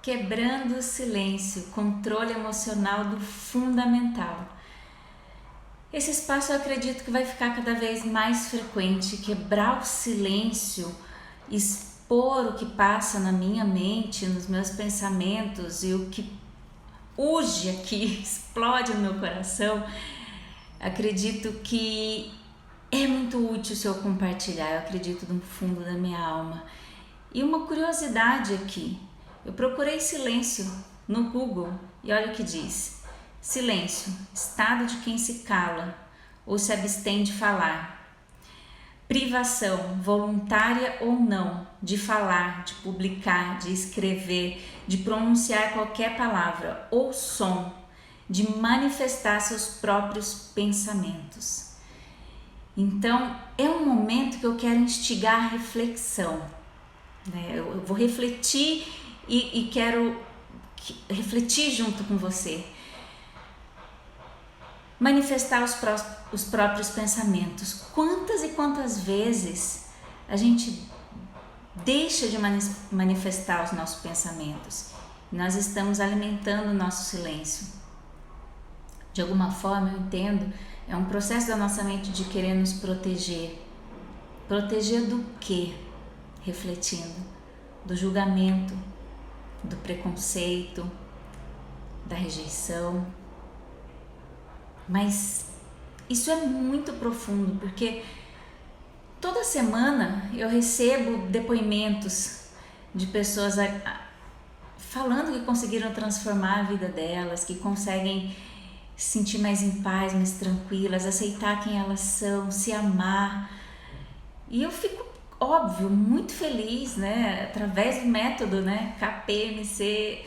Quebrando o silêncio, controle emocional do fundamental. Esse espaço eu acredito que vai ficar cada vez mais frequente, quebrar o silêncio, expor o que passa na minha mente, nos meus pensamentos e o que urge aqui, explode no meu coração. Acredito que é muito útil se eu compartilhar, eu acredito do fundo da minha alma. E uma curiosidade aqui, eu procurei silêncio no Google e olha o que diz: silêncio, estado de quem se cala ou se abstém de falar. Privação, voluntária ou não, de falar, de publicar, de escrever, de pronunciar qualquer palavra ou som, de manifestar seus próprios pensamentos. Então, é um momento que eu quero instigar a reflexão. Eu vou refletir e quero refletir junto com você. Manifestar os próprios pensamentos. Quantas e quantas vezes a gente deixa de manifestar os nossos pensamentos? Nós estamos alimentando o nosso silêncio. De alguma forma, eu entendo, é um processo da nossa mente de querer nos proteger. Proteger do quê? Refletindo, do julgamento, do preconceito, da rejeição. Mas isso é muito profundo, porque toda semana eu recebo depoimentos de pessoas falando que conseguiram transformar a vida delas, que conseguem se sentir mais em paz, mais tranquilas, aceitar quem elas são, se amar. E eu fico, óbvio, muito feliz, né? Através do método, né? KPMC,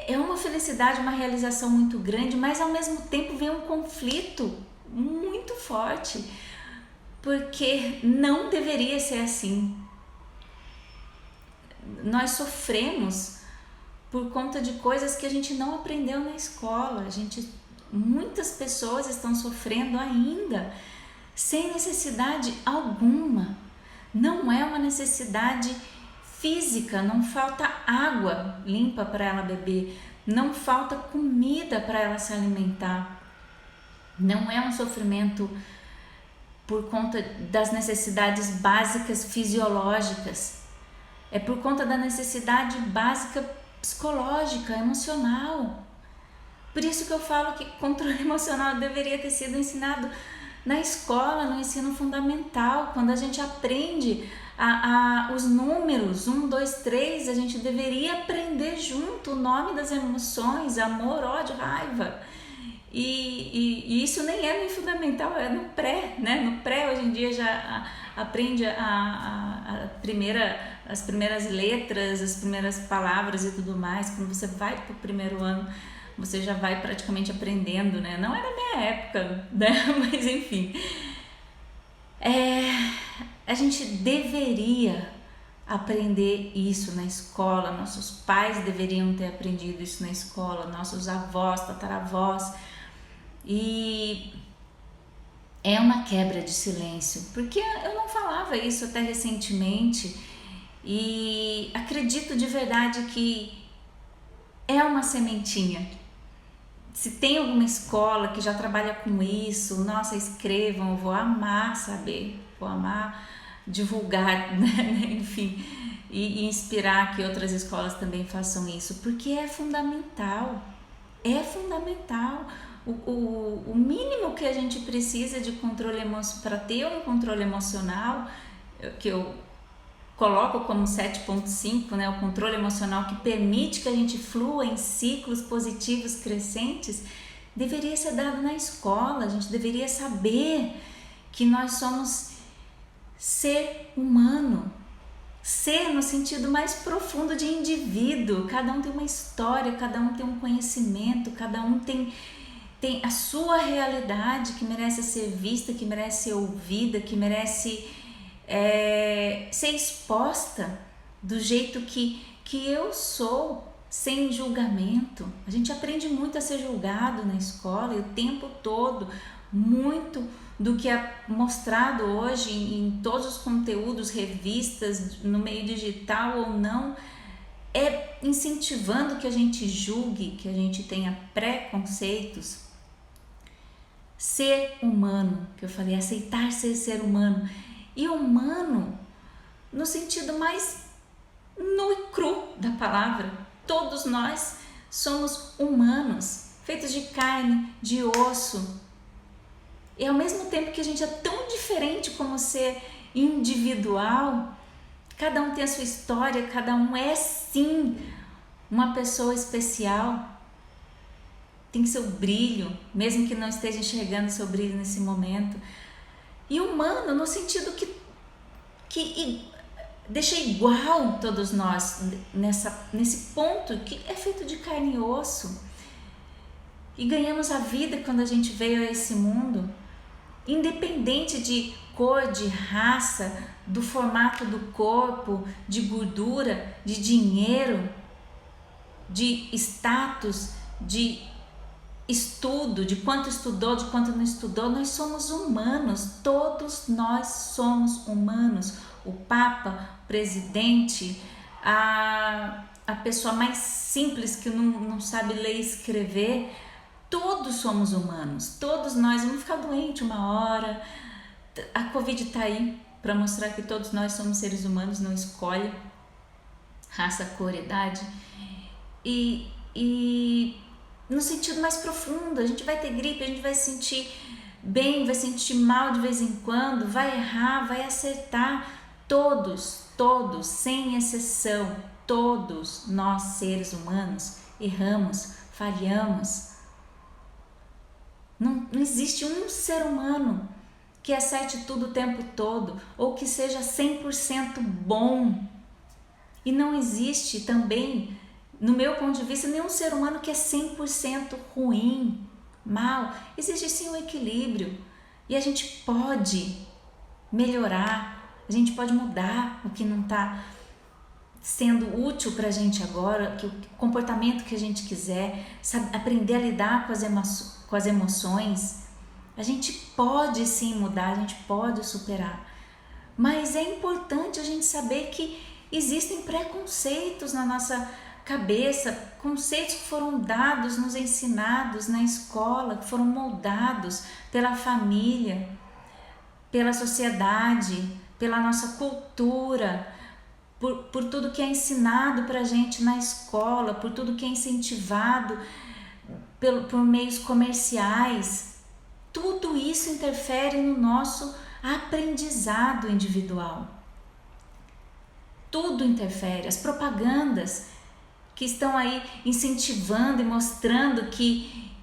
é uma felicidade, uma realização muito grande, mas ao mesmo tempo vem um conflito muito forte, porque não deveria ser assim. Nós sofremos por conta de coisas que a gente não aprendeu na escola. Muitas pessoas estão sofrendo ainda, sem necessidade alguma. Não é uma necessidade física, não falta água limpa para ela beber, não falta comida para ela se alimentar. Não é um sofrimento por conta das necessidades básicas fisiológicas, é por conta da necessidade básica psicológica, emocional. Por isso que eu falo que controle emocional deveria ter sido ensinado na escola, no ensino fundamental. Quando a gente aprende os números 1, 2, 3, a gente deveria aprender junto o nome das emoções, amor, ódio, raiva. E isso nem é no fundamental, é no pré, né? No pré hoje em dia já aprende as primeiras letras, as primeiras palavras e tudo mais. Quando você vai para o primeiro ano, você já vai praticamente aprendendo, né? Não era na minha época, né? Mas enfim. A gente deveria aprender isso na escola, nossos pais deveriam ter aprendido isso na escola, nossos avós, tataravós. E é uma quebra de silêncio, porque eu não falava isso até recentemente e acredito de verdade que é uma sementinha. Se tem alguma escola que já trabalha com isso, nossa, escrevam, eu vou amar saber, vou amar divulgar, né? Enfim, e inspirar que outras escolas também façam isso, porque é fundamental, é fundamental. O mínimo que a gente precisa de controle para ter um controle emocional, que eu coloco como 7.5, né, o controle emocional que permite que a gente flua em ciclos positivos crescentes, deveria ser dado na escola. A gente deveria saber que nós somos ser humano, ser no sentido mais profundo de indivíduo. Cada um tem uma história, cada um tem um conhecimento, cada um tem a sua realidade que merece ser vista, que merece ser ouvida, que merece ser exposta do jeito que eu sou, sem julgamento. A gente aprende muito a ser julgado na escola e o tempo todo, muito do que é mostrado hoje em todos os conteúdos, revistas, no meio digital ou não, é incentivando que a gente julgue, que a gente tenha preconceitos. Ser humano, que eu falei, aceitar ser humano. E humano no sentido mais nu e cru da palavra. Todos nós somos humanos, feitos de carne, de osso. E ao mesmo tempo que a gente é tão diferente como ser individual, cada um tem a sua história, cada um é sim uma pessoa especial. Tem seu brilho, mesmo que não esteja enxergando seu brilho nesse momento. E humano no sentido que deixa igual todos nós nesse ponto que é feito de carne e osso. E ganhamos a vida quando a gente veio a esse mundo, independente de cor, de raça, do formato do corpo, de gordura, de dinheiro, de status, de estudo, de quanto estudou, de quanto não estudou. Nós somos humanos, todos nós somos humanos. O Papa, o presidente, a pessoa mais simples que não sabe ler e escrever, todos somos humanos, todos nós vamos ficar doentes uma hora. A Covid está aí para mostrar que todos nós somos seres humanos, não escolhe raça, cor, idade. E no sentido mais profundo, a gente vai ter gripe, a gente vai se sentir bem, vai se sentir mal de vez em quando, vai errar, vai acertar. Todos, sem exceção, todos nós seres humanos erramos, falhamos. Não existe um ser humano que acerte tudo o tempo todo ou que seja 100% bom. E não existe também, no meu ponto de vista, nenhum ser humano que é 100% ruim, mal. Existe sim um equilíbrio e a gente pode melhorar, a gente pode mudar o que não está sendo útil para a gente agora, que o comportamento que a gente quiser, sabe, aprender a lidar com as emoções. A gente pode sim mudar, a gente pode superar, mas é importante a gente saber que existem preconceitos na nossa cabeça, conceitos que foram dados, nos ensinados na escola, que foram moldados pela família, pela sociedade, pela nossa cultura, por tudo que é ensinado para a gente na escola, por tudo que é incentivado por meios comerciais. Tudo isso interfere no nosso aprendizado individual. Tudo interfere. As propagandas que estão aí incentivando e mostrando que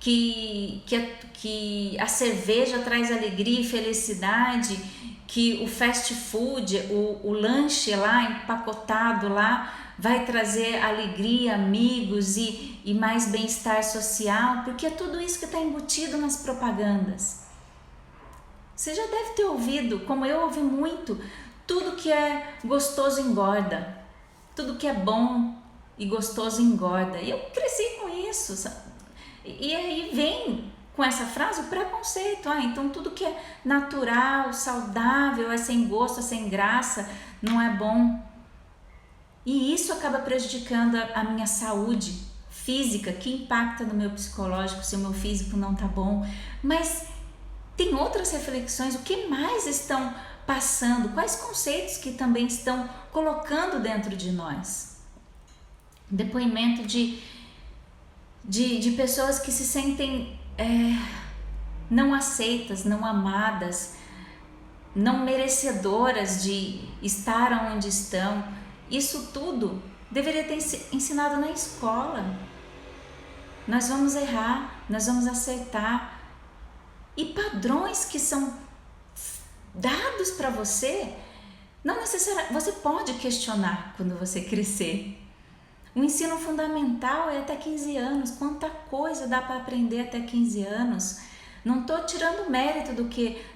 a cerveja traz alegria e felicidade, que o fast food, o lanche lá empacotado lá vai trazer alegria, amigos e mais bem-estar social, porque é tudo isso que está embutido nas propagandas. Você já deve ter ouvido, como eu ouvi muito, tudo que é gostoso engorda, tudo que é bom e gostoso engorda. E eu cresci com isso, sabe? E aí vem com essa frase o preconceito. Então tudo que é natural, saudável, é sem gosto, é sem graça, não é bom. E isso acaba prejudicando a minha saúde física, que impacta no meu psicológico se o meu físico não tá bom. Mas tem outras reflexões, o que mais estão passando, quais conceitos que também estão colocando dentro de nós. Depoimento de pessoas que se sentem não aceitas, não amadas, não merecedoras de estar onde estão. Isso tudo deveria ter ensinado na escola. Nós vamos errar, nós vamos acertar. E padrões que são dados para você, não necessariamente, você pode questionar quando você crescer. O ensino fundamental é até 15 anos, quanta coisa dá para aprender até 15 anos. Não estou tirando mérito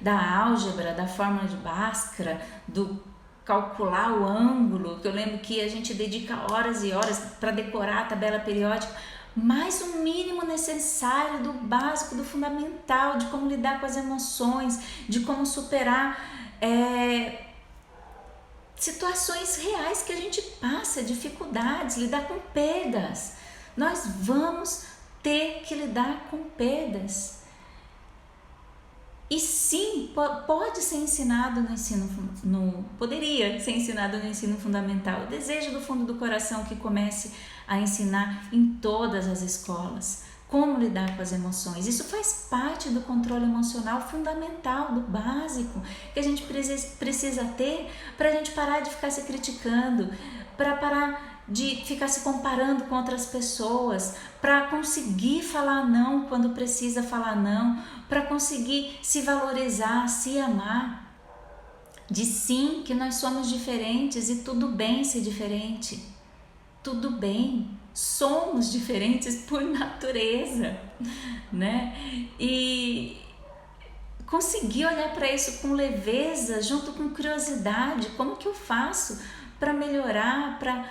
da álgebra, da fórmula de Bhaskara, do calcular o ângulo, que eu lembro que a gente dedica horas e horas para decorar a tabela periódica, mas o mínimo necessário do básico, do fundamental, de como lidar com as emoções, de como superar situações reais que a gente passa, dificuldades, lidar com perdas. Nós vamos ter que lidar com perdas. E sim, pode ser ensinado no ensino, poderia ser ensinado no ensino fundamental. Eu desejo do fundo do coração que comece a ensinar em todas as escolas como lidar com as emoções. Isso faz parte do controle emocional fundamental, do básico, que a gente precisa ter para a gente parar de ficar se criticando, para parar de ficar se comparando com outras pessoas, para conseguir falar não quando precisa falar não, para conseguir se valorizar, se amar, de sim que nós somos diferentes e tudo bem ser diferente, tudo bem, somos diferentes por natureza, né? E conseguir olhar para isso com leveza, junto com curiosidade, como que eu faço para melhorar, para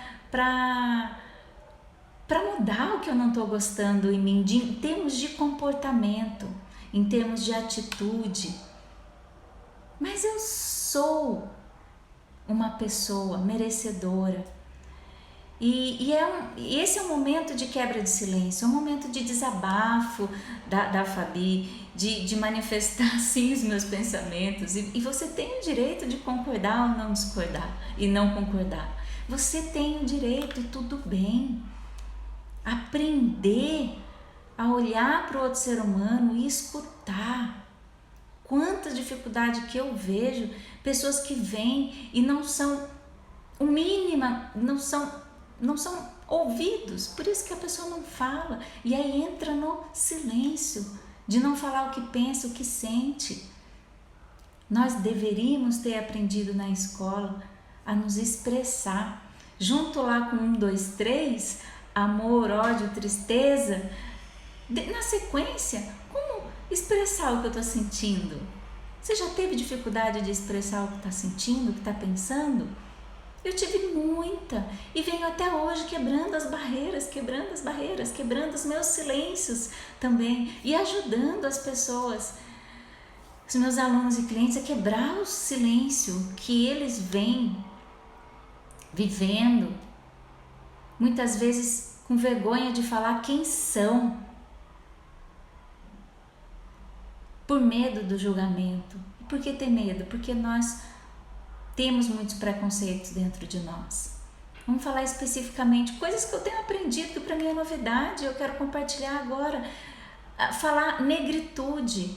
mudar o que eu não estou gostando em mim, em termos de comportamento, em termos de atitude. Mas eu sou uma pessoa merecedora. E esse é um momento de quebra de silêncio, é um momento de desabafo da Fabi, de manifestar sim os meus pensamentos. E você tem o direito de concordar ou não discordar e não concordar. Você tem o direito e tudo bem. Aprender a olhar para o outro ser humano e escutar. Quanta dificuldade que eu vejo, pessoas que vêm e não são o mínimo, não são ouvidos, por isso que a pessoa não fala, e aí entra no silêncio, de não falar o que pensa, o que sente. Nós deveríamos ter aprendido na escola a nos expressar, junto lá com 1, 2, 3, amor, ódio, tristeza, na sequência, como expressar o que eu estou sentindo? Você já teve dificuldade de expressar o que está sentindo, o que está pensando? Eu tive muita e venho até hoje quebrando as barreiras, quebrando os meus silêncios também e ajudando as pessoas, os meus alunos e clientes a quebrar o silêncio que eles vêm vivendo, muitas vezes com vergonha de falar quem são, por medo do julgamento. E por que ter medo? Porque nós temos muitos preconceitos dentro de nós. Vamos falar especificamente coisas que eu tenho aprendido, que para mim é novidade, eu quero compartilhar agora. Falar negritude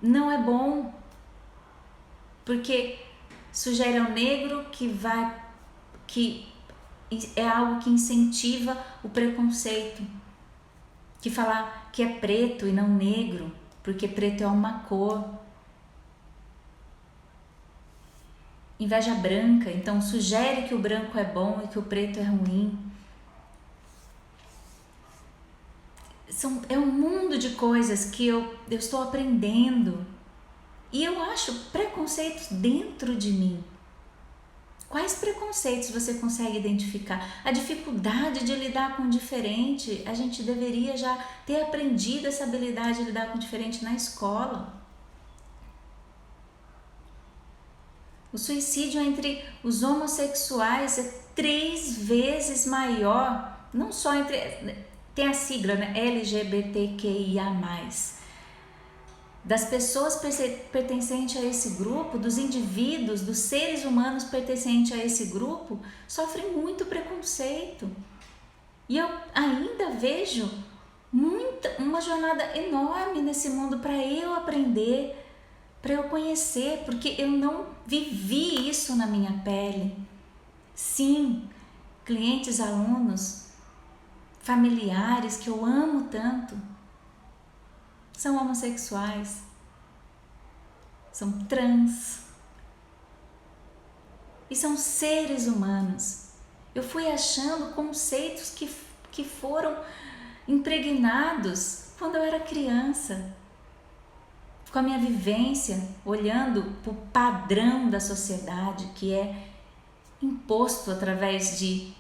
não é bom, porque sugere ao negro que é algo que incentiva o preconceito, que falar que é preto e não negro, porque preto é uma cor. Inveja branca, então sugere que o branco é bom e que o preto é ruim. É um mundo de coisas que eu estou aprendendo e eu acho preconceitos dentro de mim. Quais preconceitos você consegue identificar? A dificuldade de lidar com o diferente, a gente deveria já ter aprendido essa habilidade de lidar com o diferente na escola. O suicídio entre os homossexuais é 3 vezes maior, não só tem a sigla, né, LGBTQIA+. Das pessoas pertencentes a esse grupo, dos indivíduos, dos seres humanos pertencentes a esse grupo, sofrem muito preconceito. E eu ainda vejo uma jornada enorme nesse mundo para eu aprender, para eu conhecer, porque eu não vivi isso na minha pele. Sim, clientes, alunos, familiares que eu amo tanto, são homossexuais, são trans e são seres humanos. Eu fui achando conceitos que foram impregnados quando eu era criança, com a minha vivência, olhando para o padrão da sociedade que é imposto através de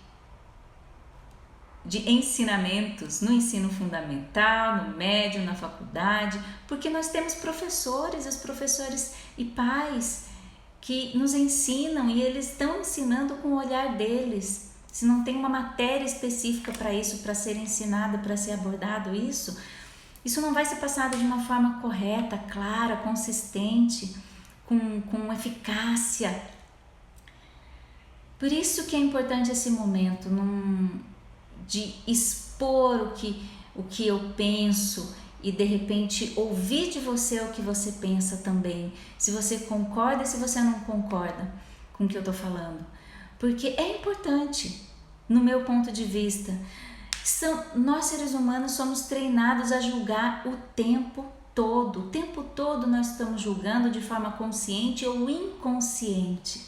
ensinamentos no ensino fundamental, no médio, na faculdade, porque nós temos professores, os professores e pais que nos ensinam e eles estão ensinando com o olhar deles. Se não tem uma matéria específica para isso, para ser ensinada, para ser abordado isso não vai ser passado de uma forma correta, clara, consistente, com eficácia. Por isso que é importante esse momento de expor o que eu penso e de repente ouvir de você o que você pensa também. Se você concorda, se você não concorda com o que eu estou falando. Porque é importante, no meu ponto de vista. Nós seres humanos somos treinados a julgar o tempo todo. O tempo todo nós estamos julgando de forma consciente ou inconsciente.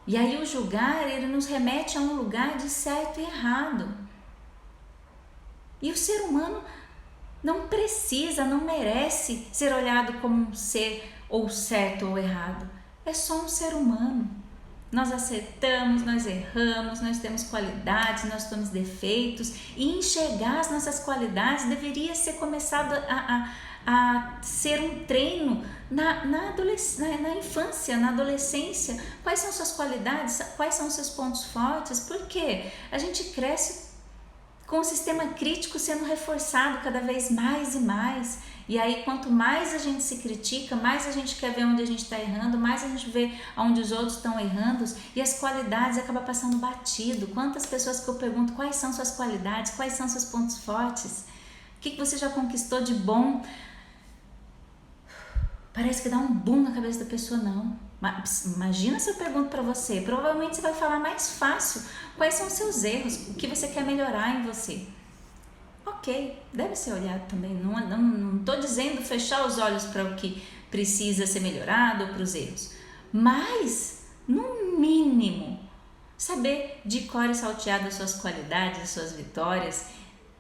E aí o julgar, ele nos remete a um lugar de certo e errado. E o ser humano não precisa, não merece ser olhado como um ser ou certo ou errado. É só um ser humano. Nós acertamos, nós erramos, nós temos qualidades, nós temos defeitos, e enxergar as nossas qualidades deveria ser começado a ser um treino na infância, na adolescência. Quais são suas qualidades, quais são seus pontos fortes? Porque a gente cresce com o sistema crítico sendo reforçado cada vez mais e mais. E aí, quanto mais a gente se critica, mais a gente quer ver onde a gente está errando, mais a gente vê onde os outros estão errando, e as qualidades acabam passando batido. Quantas pessoas que eu pergunto quais são suas qualidades, quais são seus pontos fortes, o que você já conquistou de bom? Parece que dá um boom na cabeça da pessoa, não. Imagina se eu pergunto para você, provavelmente você vai falar mais fácil quais são os seus erros, o que você quer melhorar em você. Ok, deve ser olhado também, não estou dizendo fechar os olhos para o que precisa ser melhorado ou para os erros, mas, no mínimo, saber de cor e salteado as suas qualidades, as suas vitórias,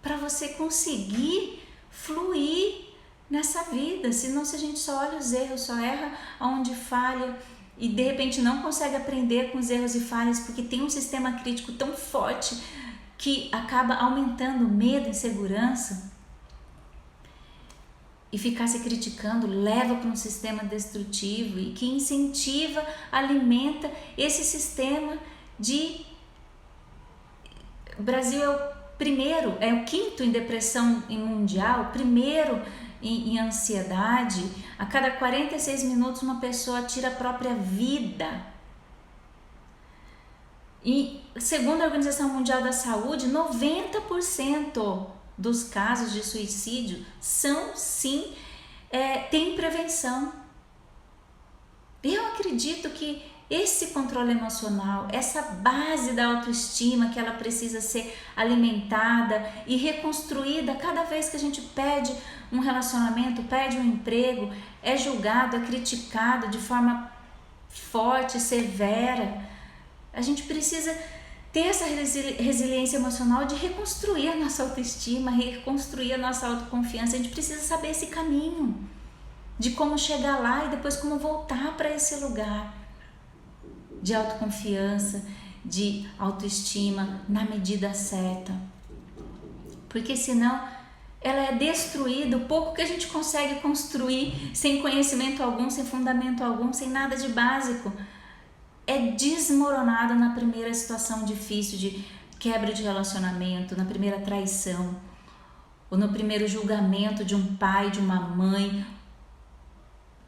para você conseguir fluir nessa vida. Senão, se a gente só olha os erros, só erra onde falha e de repente não consegue aprender com os erros e falhas porque tem um sistema crítico tão forte que acaba aumentando medo, insegurança, e ficar se criticando leva para um sistema destrutivo e que incentiva, alimenta esse sistema de... O Brasil é o quinto em depressão mundial, primeiro em ansiedade. A cada 46 minutos uma pessoa tira a própria vida. E segundo a Organização Mundial da Saúde, 90% dos casos de suicídio são sim, tem prevenção. Eu acredito que esse controle emocional, essa base da autoestima, que ela precisa ser alimentada e reconstruída cada vez que a gente perde um relacionamento, perde um emprego, é julgado, é criticado de forma forte, severa. A gente precisa ter essa resiliência emocional de reconstruir a nossa autoestima, reconstruir a nossa autoconfiança. A gente precisa saber esse caminho, de como chegar lá e depois como voltar para esse lugar de autoconfiança, de autoestima na medida certa. Porque senão ela é destruída, o pouco que a gente consegue construir sem conhecimento algum, sem fundamento algum, sem nada de básico, é desmoronado na primeira situação difícil de quebra de relacionamento, na primeira traição, ou no primeiro julgamento de um pai, de uma mãe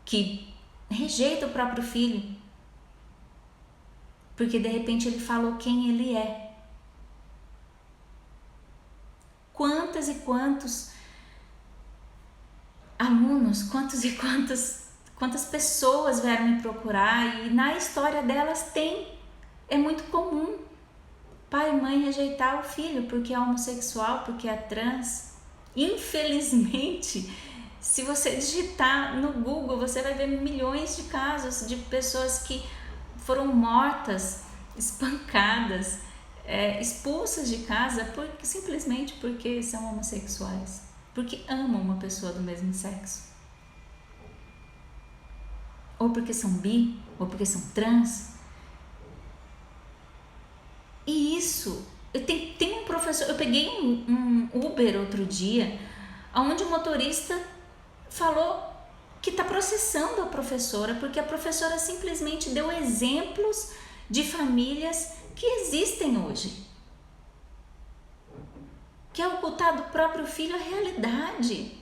que rejeita o próprio filho, porque de repente ele falou quem ele é. Quantas e quantos alunos, quantas pessoas vieram me procurar e na história delas é muito comum pai e mãe rejeitar o filho porque é homossexual, porque é trans. Infelizmente, se você digitar no Google, você vai ver milhões de casos de pessoas que foram mortas, espancadas, expulsas de casa simplesmente porque são homossexuais, porque amam uma pessoa do mesmo sexo. Ou porque são bi, ou porque são trans. E isso, tem um professor, eu peguei um Uber outro dia, onde o motorista falou que está processando a professora, porque a professora simplesmente deu exemplos de famílias que existem hoje. Que é ocultar do próprio filho a realidade.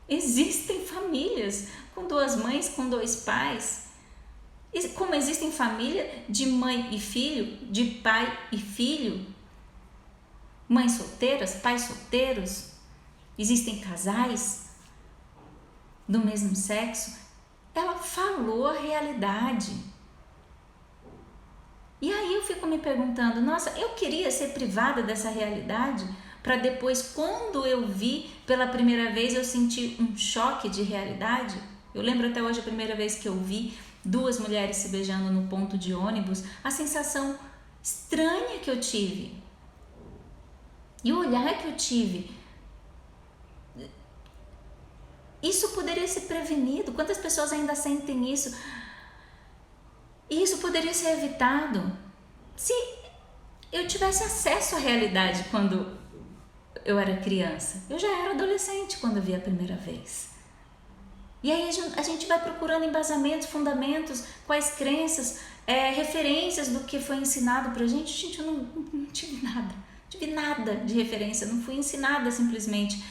Existem famílias com 2 mães, com 2 pais. Como existem família de mãe e filho, de pai e filho, mães solteiras, pais solteiros, existem casais do mesmo sexo. Ela falou a realidade. E aí eu fico me perguntando, nossa, eu queria ser privada dessa realidade para depois, quando eu vi pela primeira vez, eu senti um choque de realidade. Eu lembro até hoje a primeira vez que eu vi 2 mulheres se beijando no ponto de ônibus, a sensação estranha que eu tive. E o olhar que eu tive. Isso poderia ser prevenido. Quantas pessoas ainda sentem isso? E isso poderia ser evitado se eu tivesse acesso à realidade quando eu era criança. Eu já era adolescente quando eu vi a primeira vez. E aí a gente vai procurando embasamentos, fundamentos, quais crenças, referências do que foi ensinado pra gente. Gente, eu não tive nada de referência, não fui ensinada simplesmente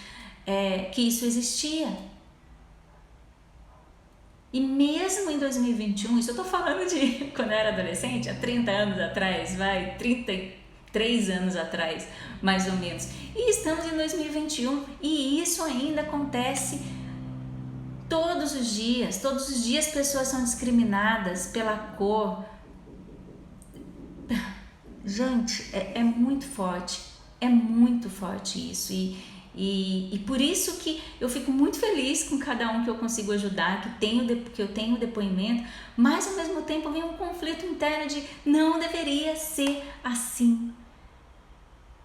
que isso existia. E mesmo em 2021, isso eu tô falando de quando eu era adolescente, há 30 anos atrás, 33 anos atrás, mais ou menos. E estamos em 2021 e isso ainda acontece todos os dias pessoas são discriminadas pela cor. Gente, é muito forte isso e por isso que eu fico muito feliz com cada um que eu consigo ajudar, que eu tenho depoimento, mas ao mesmo tempo vem um conflito interno de não deveria ser assim.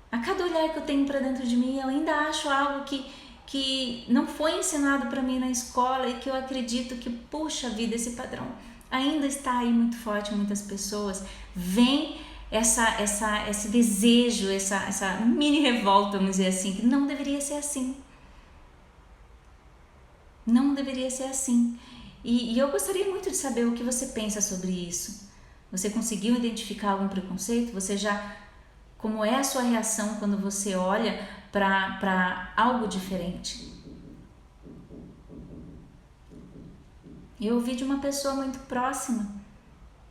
A cada olhar que eu tenho para dentro de mim, eu ainda acho algo que não foi ensinado para mim na escola e que eu acredito que, puxa vida, esse padrão ainda está aí muito forte em muitas pessoas. Vem esse desejo, essa mini revolta, vamos dizer assim, que não deveria ser assim. Não deveria ser assim. E eu gostaria muito de saber o que você pensa sobre isso. Você conseguiu identificar algum preconceito? Como é a sua reação quando você olha para algo diferente? Eu ouvi de uma pessoa muito próxima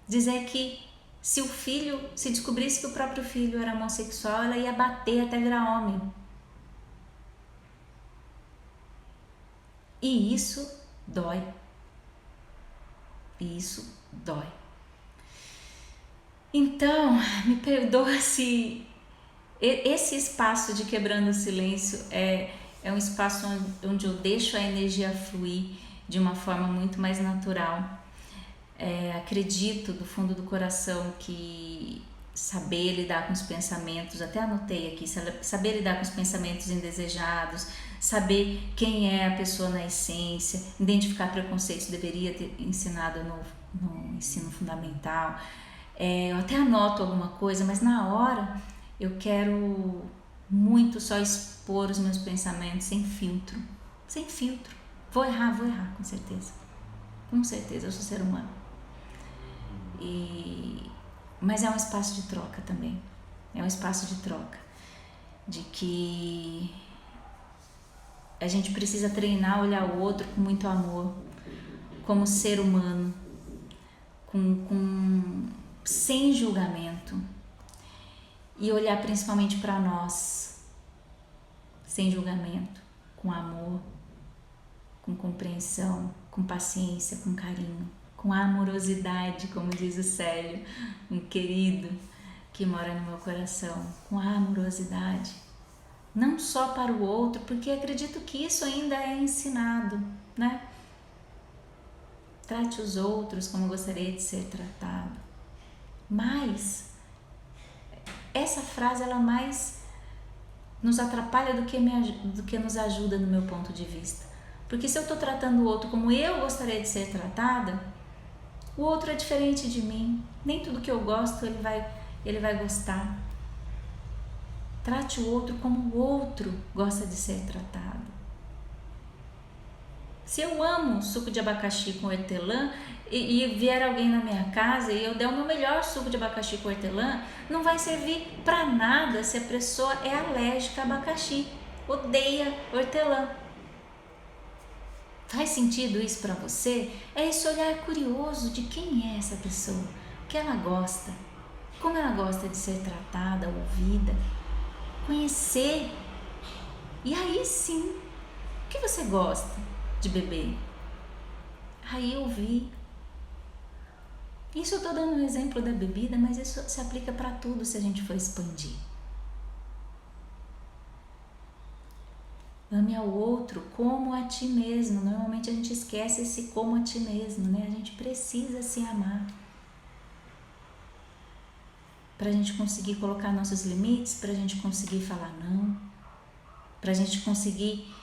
dizer que se o filho, se descobrisse que o próprio filho era homossexual, ela ia bater até virar homem. E isso dói. Isso dói. Então, me perdoa se esse espaço de quebrando o silêncio é um espaço onde eu deixo a energia fluir de uma forma muito mais natural. Acredito do fundo do coração que saber lidar com os pensamentos, até anotei aqui, saber lidar com os pensamentos indesejados, saber quem é a pessoa na essência, identificar preconceitos, deveria ter ensinado no ensino fundamental. Eu até anoto alguma coisa, mas na hora eu quero muito só expor os meus pensamentos sem filtro. Vou errar, com certeza. Com certeza, eu sou ser humano. Mas é um espaço de troca também. É um espaço de troca. De que a gente precisa treinar, olhar o outro com muito amor, como ser humano, sem julgamento, e olhar principalmente para nós, sem julgamento, com amor, com compreensão, com paciência, com carinho, com amorosidade, como diz o Célio, um querido que mora no meu coração, com amorosidade, não só para o outro, porque acredito que isso ainda é ensinado, né? Trate os outros como gostaria de ser tratado. Mas essa frase ela mais nos atrapalha do que nos ajuda no meu ponto de vista. Porque se eu estou tratando o outro como eu gostaria de ser tratada, o outro é diferente de mim. Nem tudo que eu gosto ele vai gostar. Trate o outro como o outro gosta de ser tratado. Se eu amo suco de abacaxi com hortelã e vier alguém na minha casa e eu der o meu melhor suco de abacaxi com hortelã, não vai servir para nada se a pessoa é alérgica a abacaxi, odeia hortelã. Faz sentido isso para você? É esse olhar curioso de quem é essa pessoa, o que ela gosta, como ela gosta de ser tratada, ouvida, conhecer. E aí sim, o que você gosta de beber? Aí ouvir. Isso eu estou dando um exemplo da bebida, mas isso se aplica para tudo se a gente for expandir. Ame ao outro como a ti mesmo. Normalmente a gente esquece esse como a ti mesmo, né? A gente precisa se amar para a gente conseguir colocar nossos limites, para a gente conseguir falar não, para a gente conseguir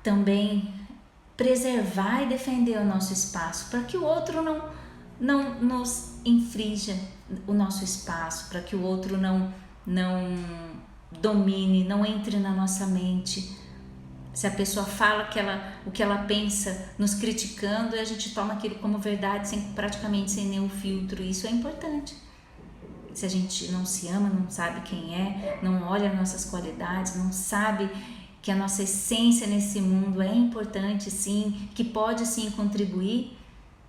também preservar e defender o nosso espaço, para que o outro não nos infrinja o nosso espaço, para que o outro não domine, não entre na nossa mente. Se a pessoa fala o que ela pensa nos criticando, a gente toma aquilo como verdade, praticamente sem nenhum filtro. Isso é importante. Se a gente não se ama, não sabe quem é, não olha nossas qualidades, não sabe que a nossa essência nesse mundo é importante sim, que pode sim contribuir,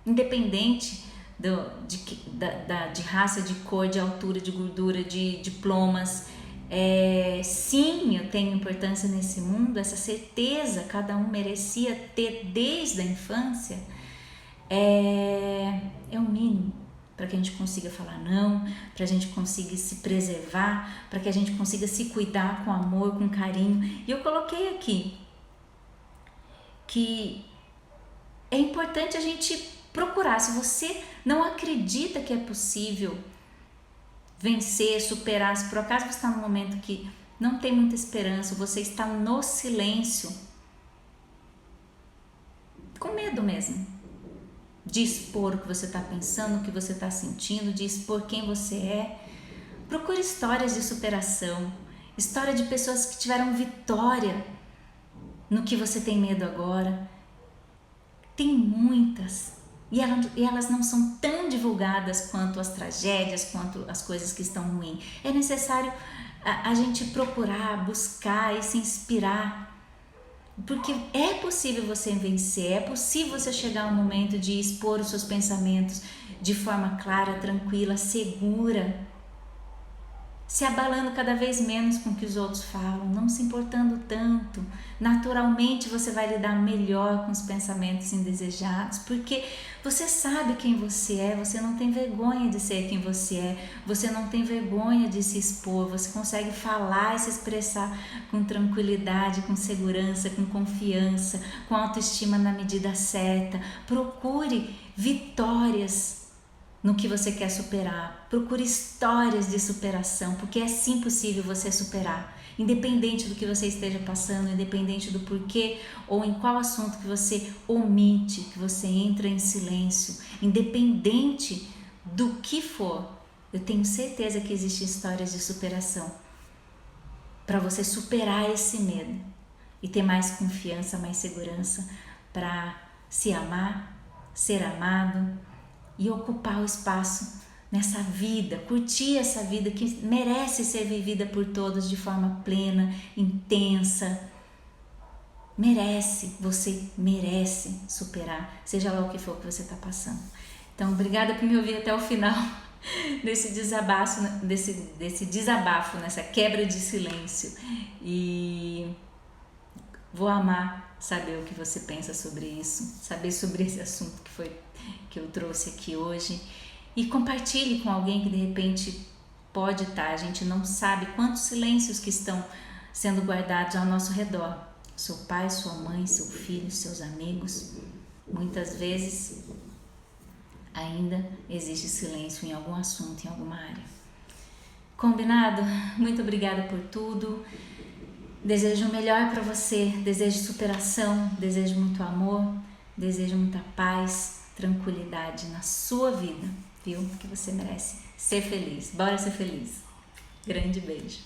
independente de raça, de cor, de altura, de gordura, de diplomas. Sim, eu tenho importância nesse mundo, essa certeza cada um merecia ter desde a infância, é o mínimo para que a gente consiga falar não, para a gente consiga se preservar, para que a gente consiga se cuidar com amor, com carinho. E eu coloquei aqui que é importante a gente procurar. Se você não acredita que é possível vencer, superar, se por acaso você está num momento que não tem muita esperança, você está no silêncio, com medo mesmo, de expor o que você está pensando, o que você está sentindo, de expor quem você é, procure histórias de superação, história de pessoas que tiveram vitória no que você tem medo agora. Tem muitas. E elas não são tão divulgadas quanto as tragédias, quanto as coisas que estão ruins. É necessário a gente procurar, buscar e se inspirar. Porque é possível você vencer, é possível você chegar ao momento de expor os seus pensamentos de forma clara, tranquila, segura, se abalando cada vez menos com o que os outros falam, não se importando tanto. Naturalmente você vai lidar melhor com os pensamentos indesejados, porque você sabe quem você é, você não tem vergonha de ser quem você é, você não tem vergonha de se expor, você consegue falar e se expressar com tranquilidade, com segurança, com confiança, com autoestima na medida certa. Procure vitórias no que você quer superar, procure histórias de superação, porque é sim possível você superar, independente do que você esteja passando, independente do porquê ou em qual assunto que você omite, que você entra em silêncio, independente do que for, eu tenho certeza que existem histórias de superação para você superar esse medo e ter mais confiança, mais segurança para se amar, ser amado e ocupar o espaço nessa vida, curtir essa vida que merece ser vivida por todos de forma plena, intensa. Você merece superar, seja lá o que for que você está passando. Então, obrigada por me ouvir até o final desse desabafo, nessa quebra de silêncio. E vou amar saber o que você pensa sobre isso, saber sobre esse assunto que eu trouxe aqui hoje, e compartilhe com alguém que de repente pode estar. A gente não sabe quantos silêncios que estão sendo guardados ao nosso redor. Seu pai, sua mãe, seu filho, seus amigos. Muitas vezes ainda existe silêncio em algum assunto, em alguma área. Combinado? Muito obrigada por tudo. Desejo o melhor para você, desejo superação, desejo muito amor, desejo muita paz, tranquilidade na sua vida, viu? Porque você merece ser feliz. Bora ser feliz. Grande beijo.